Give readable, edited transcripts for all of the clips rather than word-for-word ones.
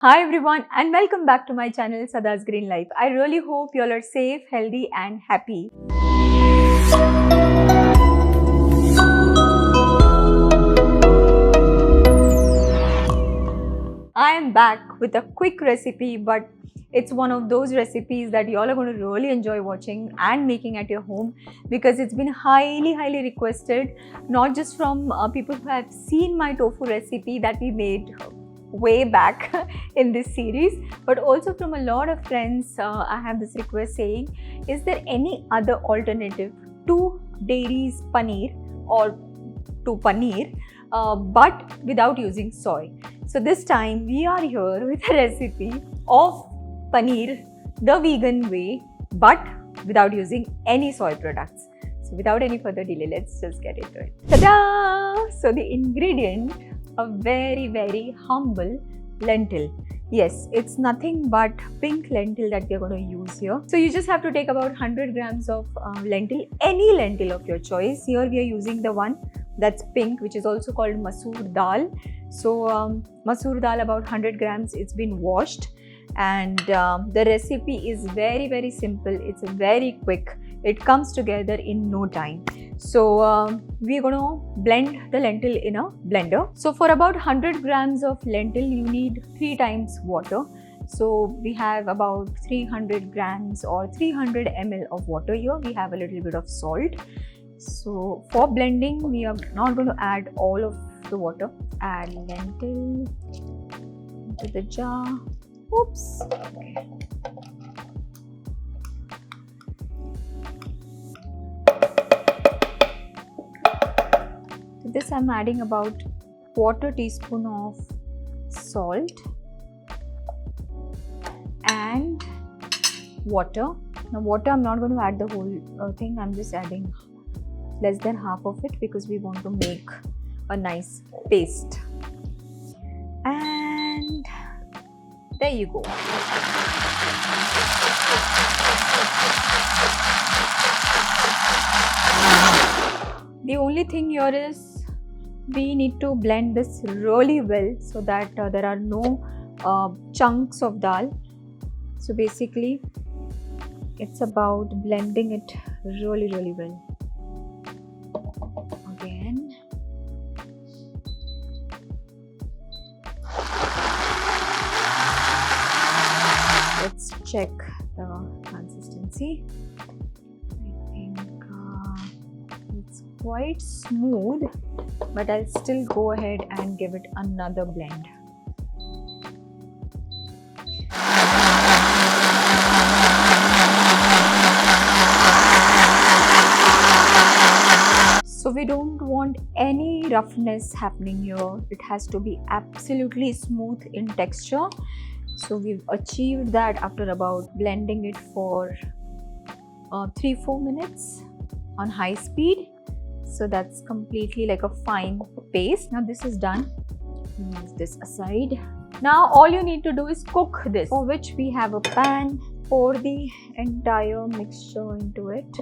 Hi everyone and welcome back to my channel Sada's Green Life. I really hope you all are safe, healthy and happy. I am back with a quick recipe, but it's one of those recipes that you all are going to really enjoy watching and making at your home because it's been highly requested, not just from people who have seen my tofu recipe that we made way back in this series, but also from a lot of friends. I have this request saying, is there any other alternative to dairy's paneer or to paneer, but without using soy? So this time we are here with a recipe of paneer the vegan way, but without using any soy products. So without any further delay, let's just get into it. Ta-da! So the ingredient, a very humble lentil. Yes, it's nothing but pink lentil that we are going to use here. So you just have to take about 100 grams of lentil, any lentil of your choice. Here we are using the one that's pink, which is also called masoor dal. So masoor dal, about 100 grams, it's been washed, and the recipe is very simple. It's very quick. It comes together in no time. So we're going to blend the lentil in a blender. So for about 100 grams of lentil, you need 3 times water. So we have about 300 grams or 300 ml of water here. We have a little bit of salt. So for blending, we are not going to add all of the water. Add lentil into the jar. Oops. Okay. To this, I'm adding about 1/4 teaspoon of salt and water. Now water, I'm not going to add the whole thing. I'm just adding less than half of it because we want to make a nice paste. And there you go. The only thing here is we need to blend this really well so that there are no chunks of dal. So basically it's about blending it really well. Again, let's check the consistency. I think it's quite smooth, but I'll still go ahead and give it another blend. So we don't want any roughness happening here. It has to be absolutely smooth in texture. So we've achieved that after about blending it for 3-4 minutes on high speed. So that's completely like a fine paste. Now this is done. Move this aside. Now all you need to do is cook this, for which we have a pan. Pour the entire mixture into it.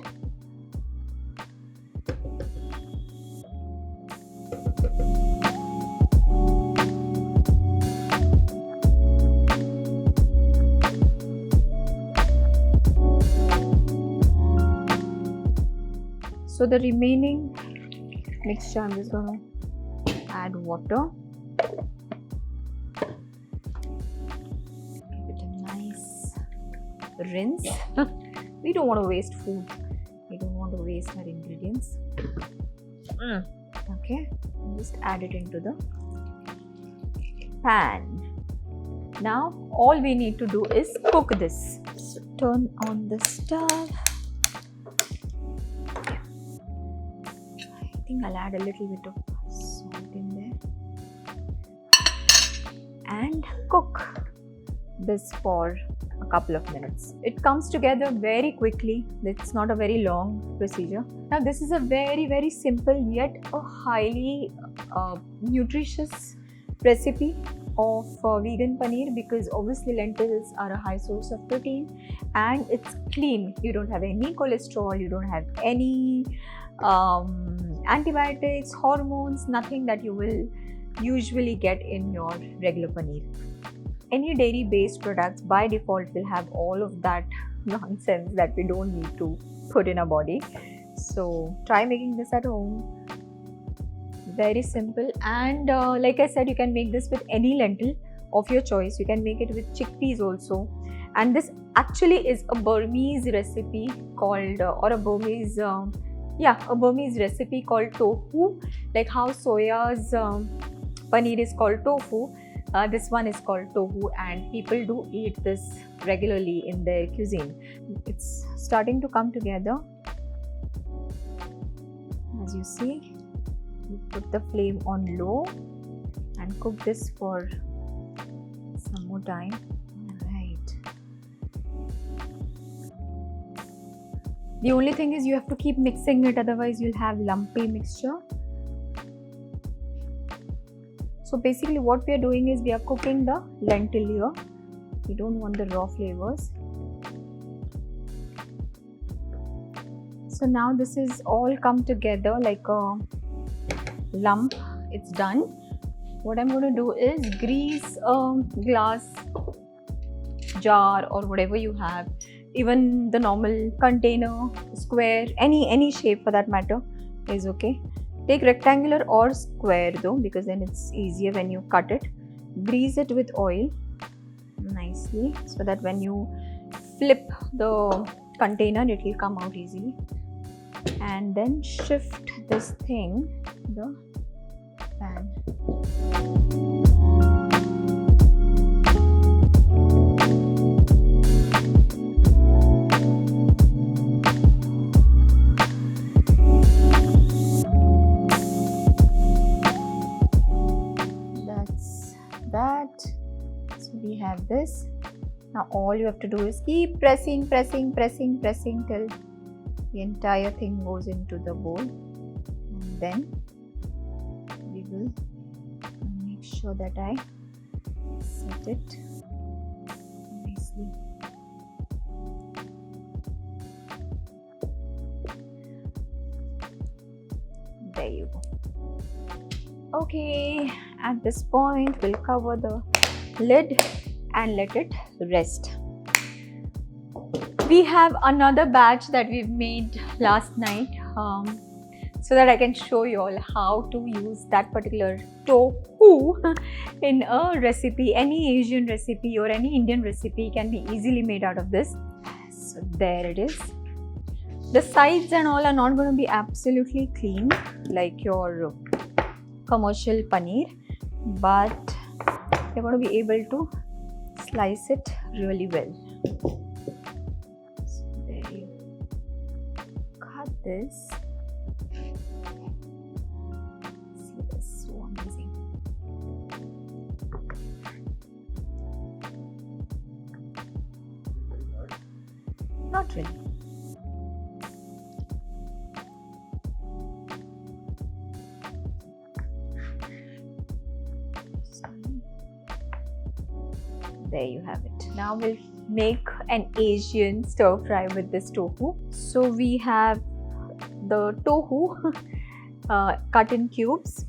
So the remaining mixture, I'm just going to add water. Give it a nice rinse. We don't want to waste food. We don't want to waste our ingredients. Okay, just add it into the pan. Now all we need to do is cook this. So turn on the stove. I think I'll add a little bit of salt in there and cook this for a couple of minutes. It comes together very quickly. It's not a very long procedure. Now this is a very simple yet a highly nutritious recipe of vegan paneer, because obviously lentils are a high source of protein and it's clean. You don't have any cholesterol, you don't have any antibiotics, hormones, nothing that you will usually get in your regular paneer. any dairy based products by default will have all of that nonsense that we don't need to put in our body. So try making this at home. Very simple. And like I said, you can make this with any lentil of your choice. You can make it with chickpeas also. And this actually is a Burmese recipe called or a Burmese a Burmese recipe called tofu. Like how soya's paneer is called tofu, this one is called tofu, and people do eat this regularly in their cuisine. It's starting to come together. As you see, you put the flame on low and cook this for some more time. Right. The only thing is you have to keep mixing it, otherwise you'll have lumpy mixture. So basically what we are doing is we are cooking the lentil here. We don't want the raw flavors. So now this is all come together like a lump. It's done. What I'm going to do is grease a glass jar or whatever you have, even the normal container, square, any shape for that matter is okay. Take rectangular or square though, because then it's easier when you cut it. Grease it with oil nicely so that when you flip the container it will come out easily. And then shift this thing to the pan. So we have this. Now all you have to do is keep pressing till the entire thing goes into the bowl, and then we will make sure that I set it nicely. There you go. Okay, at this point we'll cover the lid and let it rest. We have another batch that we've made last night so that I can show you all how to use that particular tofu in a recipe. Any Asian recipe or any Indian recipe can be easily made out of this. So there it is. The sides and all are not going to be absolutely clean like your commercial paneer, but you're going to be able to slice it really well. So there you cut this. See this, so amazing. Not really. There you have it. Now we'll make an Asian stir fry with this tofu. So we have the tofu cut in cubes,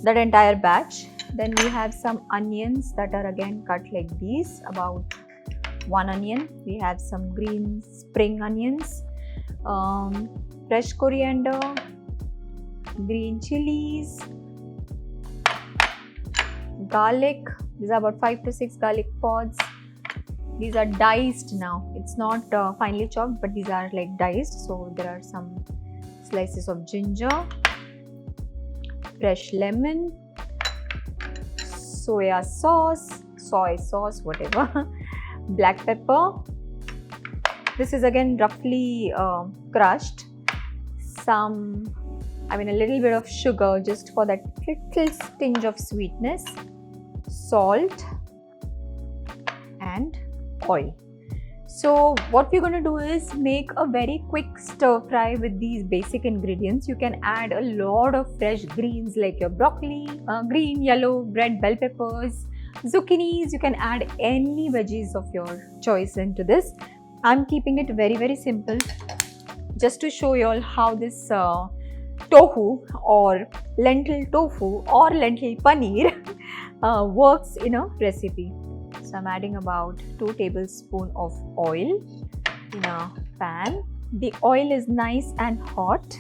that entire batch. Then we have some onions that are again cut like these, about 1 onion. We have some green spring onions, fresh coriander, green chilies, garlic. These are about 5 to 6 garlic pods. These are diced now. It's not finely chopped, but these are like diced. So there are some slices of ginger, fresh lemon, soy sauce, whatever, black pepper. This is again roughly crushed. A little bit of sugar just for that little tinge of sweetness, salt and oil. So what we're going to do is make a very quick stir fry with these basic ingredients. You can add a lot of fresh greens like your broccoli, green, yellow, red bell peppers, zucchinis. You can add any veggies of your choice into this. I'm keeping it very, very simple just to show you all how this tofu or lentil tofu or lentil paneer works in a recipe. So I'm adding about 2 tablespoons of oil in a pan. The oil is nice and hot.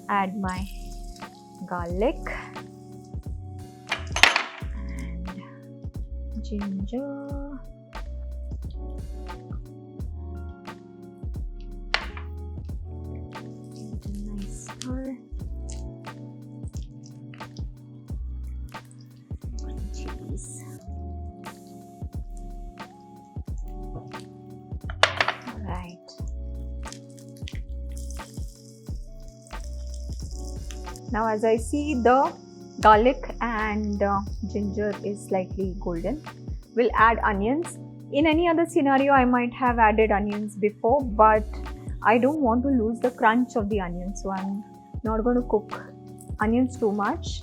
Add my garlic and ginger. Give it a nice stir. Cheese. Right. Now as I see the garlic and ginger is slightly golden, we'll add onions. In any other scenario, I might have added onions before, but I don't want to lose the crunch of the onions, so I'm not going to cook onions too much.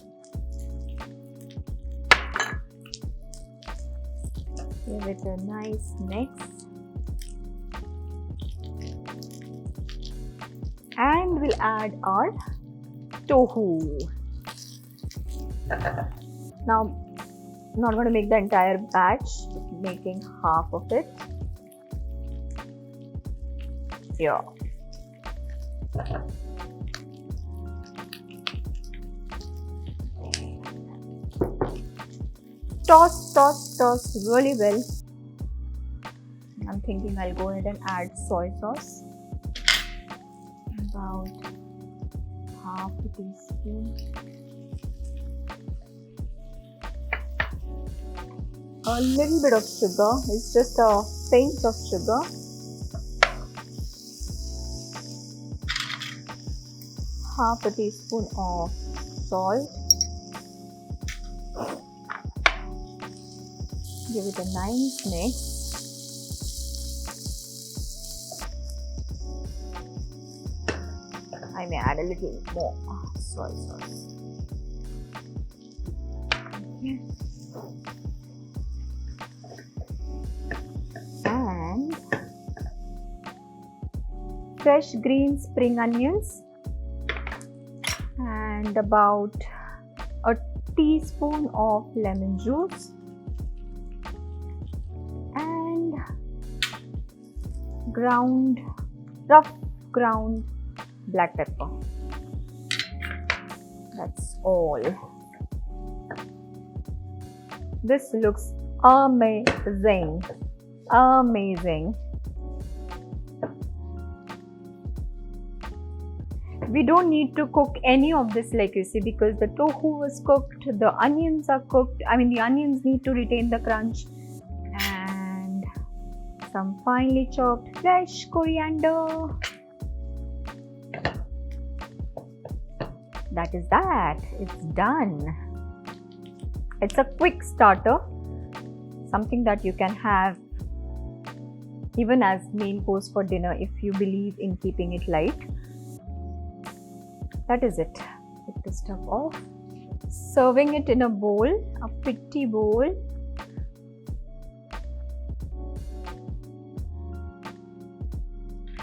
Give it a nice mix. And we'll add our tofu. Now, I'm not going to make the entire batch, making half of it. Yeah. Toss really well. I'm thinking I'll go ahead and add soy sauce. About half a teaspoon. A little bit of sugar. It's just a pinch of sugar. Half a teaspoon of salt. Give it a nice mix. I may add a little more soy sauce. Okay. And fresh green spring onions and about a teaspoon of lemon juice and rough ground black pepper. That's all. This looks amazing. Amazing. We don't need to cook any of this, like you see, because the tofu was cooked, the onions are cooked. I mean, the onions need to retain the crunch. And some finely chopped fresh coriander. That is that. It's done. It's a quick starter, something that you can have even as main course for dinner if you believe in keeping it light. That is it. Take the stuff off. Serving it in a bowl, a pitti bowl.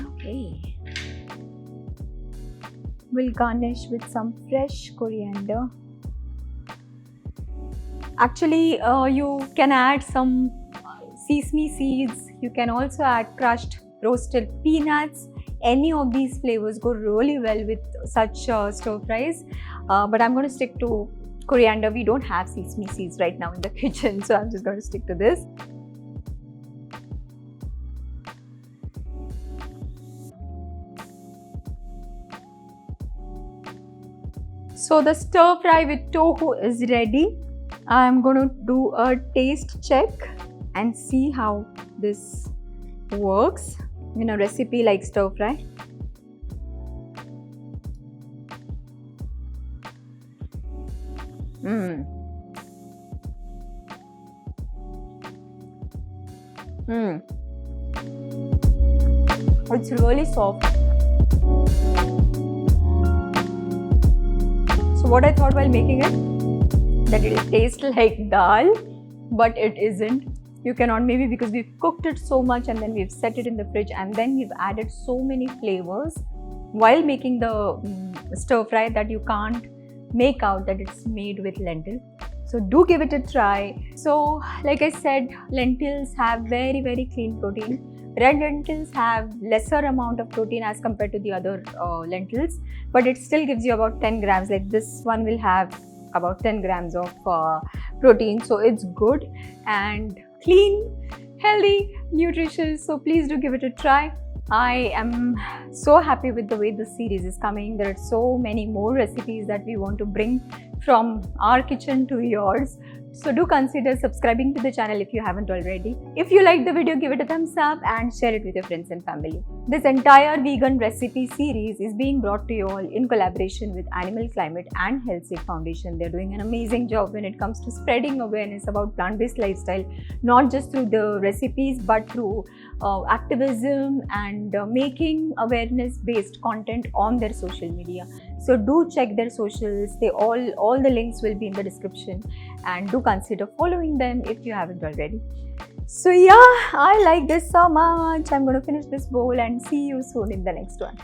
Okay. We'll garnish with some fresh coriander. Actually, you can add some sesame seeds. You can also add crushed roasted peanuts. Any of these flavors go really well with such stir fries. But I'm going to stick to coriander. We don't have sesame seeds right now in the kitchen, so I'm just going to stick to this. So the stir fry with tofu is ready. I'm going to do a taste check and see how this works in a recipe like stir fry. It's really soft. So what I thought while making it, that it will taste like dal, but it isn't. You cannot, maybe because we've cooked it so much and then we've set it in the fridge and then we've added so many flavors while making the stir fry that you can't make out that it's made with lentil. So do give it a try. So like I said, lentils have very clean protein. Red lentils have lesser amount of protein as compared to the other lentils, but it still gives you about 10 grams. Like this one will have about 10 grams of protein, so it's good and clean, healthy, nutritious. So please do give it a try. I am so happy with the way this series is coming. There are so many more recipes that we want to bring from our kitchen to yours. So do consider subscribing to the channel if you haven't already. If you liked the video, give it a thumbs up and share it with your friends and family. This entire vegan recipe series is being brought to you all in collaboration with Animal Climate and Health Safe Foundation. They're doing an amazing job when it comes to spreading awareness about plant-based lifestyle, not just through the recipes but through activism and making awareness-based content on their social media. So do check their socials. They all the links will be in the description, and do consider following them if you haven't already. So yeah, I like this so much. I'm going to finish this bowl and see you soon in the next one.